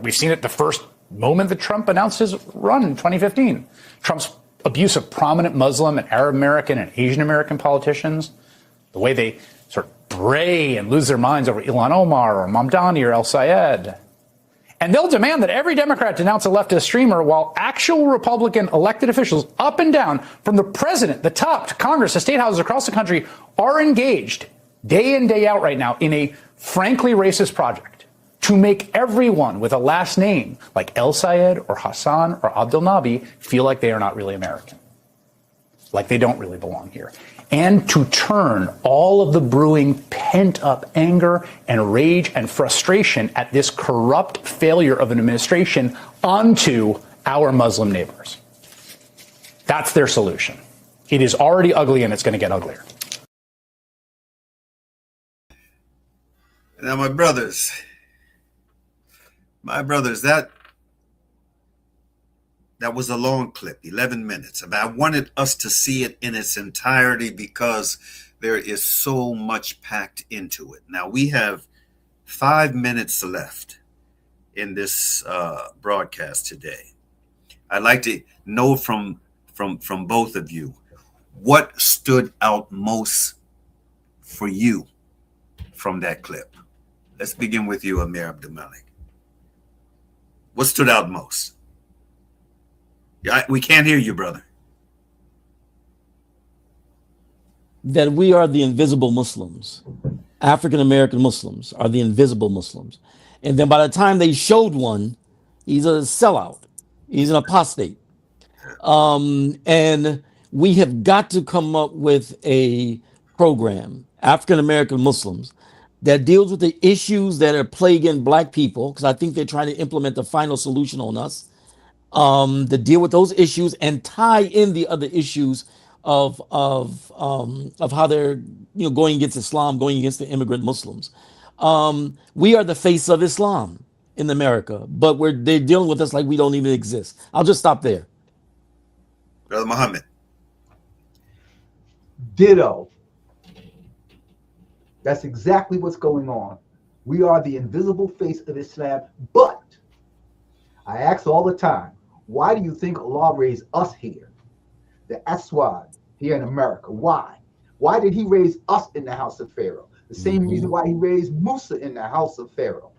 We've seen it the first moment that Trump announced his run in 2015. Trump's abuse of prominent Muslim and Arab American and Asian American politicians, the way they sort of bray and lose their minds over Ilhan Omar or Mamdani or El-Sayed. And they'll demand that every Democrat denounce a leftist streamer while actual Republican elected officials up and down, from the president, the top, to Congress, to state houses across the country, are engaged day in, day out right now in a frankly racist project to make everyone with a last name like El-Sayed or Hassan or Abdel Nabi feel like they are not really American, like they don't really belong here, and to turn all of the brewing pent-up anger and rage and frustration at this corrupt failure of an administration onto our Muslim neighbors. That's their solution. It is already ugly, and it's going to get uglier. Now, my brothers, that was a long clip, 11 minutes. I wanted us to see it in its entirety because there is so much packed into it. Now, we have 5 minutes left in this broadcast today. I'd like to know from both of you, what stood out most for you from that clip? Let's begin with you, Amir Abdelmalik. What stood out most? We can't hear you, brother. that we are the invisible Muslims. African American Muslims are the invisible Muslims. And then by the time they showed one, he's a sellout. He's an apostate. And we have got to come up with a program, African American Muslims, that deals with the issues that are plaguing Black people, because I think they're trying to implement the final solution on us, to deal with those issues and tie in the other issues of how they're going against Islam, going against the immigrant Muslims. We are the face of Islam in America, but they're dealing with us like we don't even exist. I'll just stop there. Brother Muhammad. Ditto. That's exactly what's going on. We are the invisible face of Islam, but I ask all the time, why do you think Allah raised us here? The Aswad here in America. Why? Why did he raise us in the house of Pharaoh? The same reason why he raised Musa in the house of Pharaoh.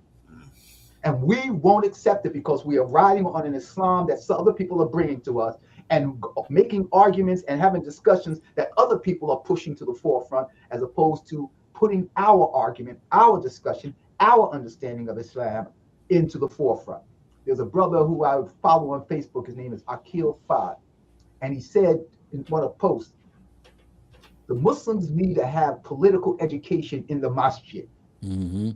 And we won't accept it because we are riding on an Islam that some other people are bringing to us and making arguments and having discussions that other people are pushing to the forefront, as opposed to putting our argument, our discussion, our understanding of Islam into the forefront. There's a brother who I follow on Facebook. His name is Akil Fad. And he said in one of the posts, the Muslims need to have political education in the masjid. Mm-hmm.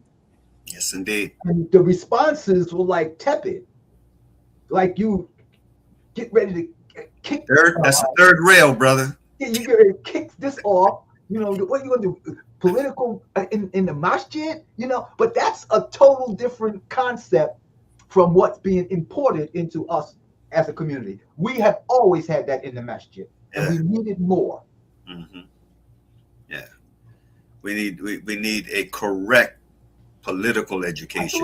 Yes, indeed. And the responses were like tepid. Like, you get ready to kick. That's the third rail, brother. Yeah, you get ready to kick this off. What are you going to do? Political in the masjid? But that's a total different concept from what's being imported into us as a community. We have always had that in the masjid, and we needed more. Mm-hmm. Yeah, we need a correct political education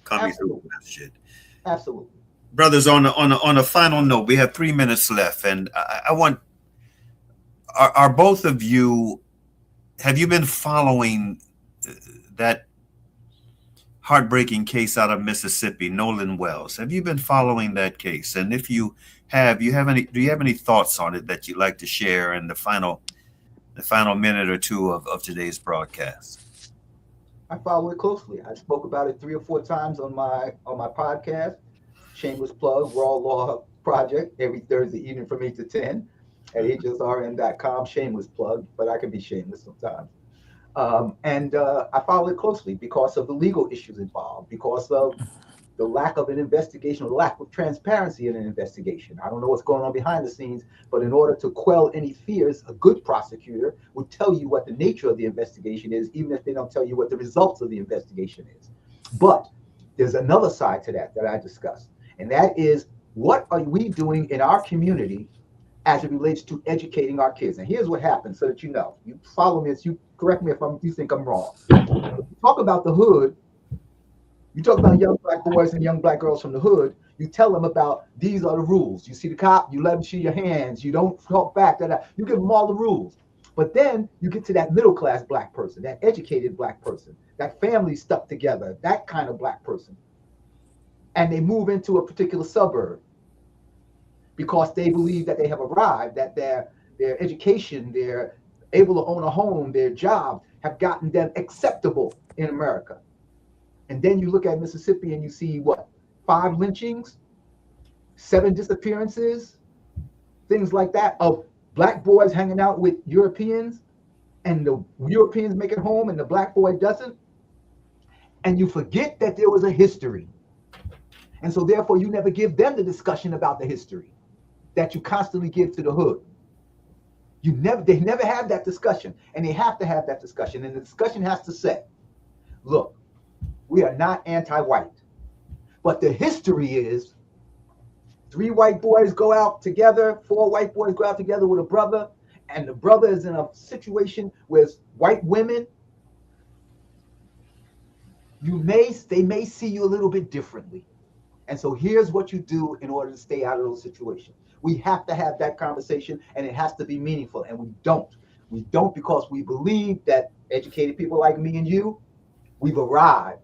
coming through the masjid. Absolutely, brothers. On a final note, we have 3 minutes left, and I want. Are both of you? Have you been following that heartbreaking case out of Mississippi, Nolan Wells? Have you been following that case? And if you have, do you have any thoughts on it that you'd like to share in the final minute or two of today's broadcast? I follow it closely. I spoke about it 3 or 4 times on my podcast, Shameless Plug, Raw Law Project, every Thursday evening from 8 to 10 at hsrn.com. Shameless plug, but I can be shameless sometimes. I follow it closely because of the legal issues involved, because of the lack of an investigation, or lack of transparency in an investigation. I don't know what's going on behind the scenes, but in order to quell any fears, a good prosecutor would tell you what the nature of the investigation is, even if they don't tell you what the results of the investigation is. But there's another side to that I discussed, and that is, what are we doing in our community as it relates to educating our kids? And here's what happens, so that you know. You follow me, you correct me if you think I'm wrong. Talk about the hood. You talk about young Black boys and young Black girls from the hood. You tell them about, these are the rules. You see the cop, you let them see your hands. You don't talk back. You give them all the rules. But then you get to that middle-class Black person, that educated Black person, that family stuck together, that kind of Black person. And they move into a particular suburb because they believe that they have arrived, that their education, they're able to own a home, their job have gotten them acceptable in America. And then you look at Mississippi and you see what? 5 lynchings, 7 disappearances, things like that, of Black boys hanging out with Europeans, and the Europeans make it home and the Black boy doesn't. And you forget that there was a history. And so therefore you never give them the discussion about the history that you constantly give to the hood. They never have that discussion, and they have to have that discussion. And the discussion has to say, look, we are not anti-white, but the history is 3 white boys go out together, 4 white boys go out together with a brother, and the brother is in a situation with white women. They may see you a little bit differently. And so here's what you do in order to stay out of those situations. We have to have that conversation, and it has to be meaningful, and we don't. We don't, because we believe that educated people like me and you, we've arrived.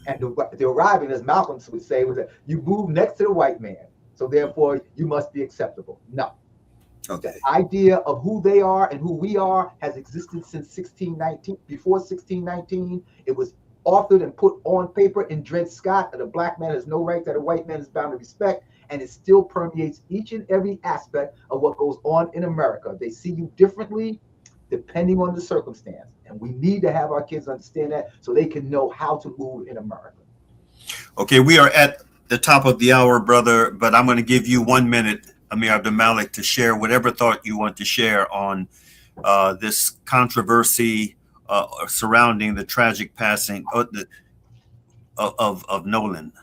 And the arriving, as Malcolm would say, was that you move next to the white man, so therefore you must be acceptable. No, Okay. The idea of who they are and who we are has existed since 1619. Before 1619, it was authored and put on paper in Dred Scott that a black man has no right that a white man is bound to respect, and it still permeates each and every aspect of what goes on in America. They see you differently depending on the circumstance, and we need to have our kids understand that so they can know how to move in America. Okay, we are at the top of the hour, brother, but I'm going to give you 1 minute, Amir Abdul-Malik, to share whatever thought you want to share on this controversy surrounding the tragic passing of Nolan.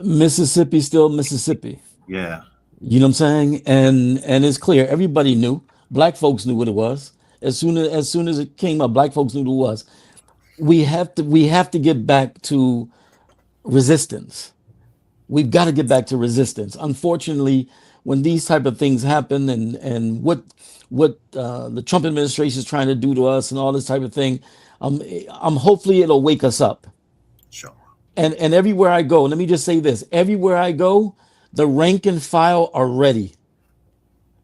Mississippi, still Mississippi. Yeah. You know what I'm saying? And it's clear. Everybody knew. Black folks knew what it was. As soon as it came up, black folks knew what it was. We have to get back to resistance. We've got to get back to resistance. Unfortunately, when these type of things happen and what the Trump administration is trying to do to us and all this type of thing, I'm hopefully it'll wake us up. Sure. And everywhere I go, let me just say this: everywhere I go, the rank and file are ready.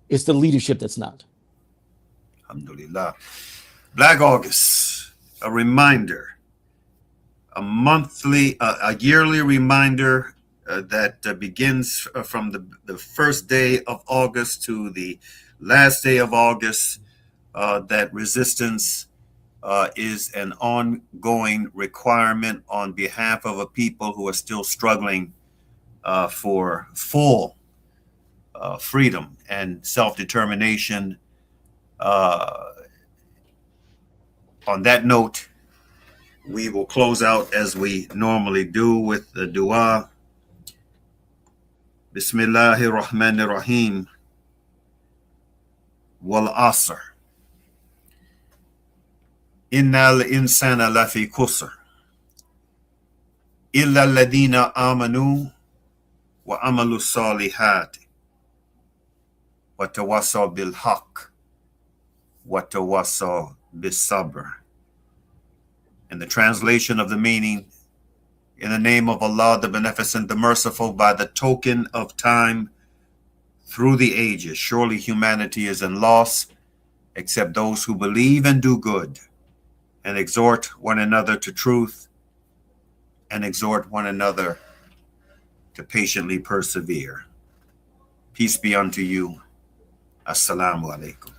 It's the leadership that's not. Alhamdulillah. Black August, a reminder, a yearly reminder that begins from the first day of August to the last day of August, that resistance is an ongoing requirement on behalf of a people who are still struggling for full freedom and self-determination. On that note, we will close out as we normally do with the dua. Bismillahir Rahmanir Rahim. Wal Asr. Innal insana lafi kusr. Illa alladhina amanu wa amalu salihat. Wa tawassaw bil haqq. Wa tawassaw bis sabr. And the translation of the meaning: in the name of Allah, the Beneficent, the Merciful, by the token of time through the ages, surely humanity is in loss, except those who believe and do good, and exhort one another to truth, and exhort one another to patiently persevere. Peace be unto you. Assalamu alaikum.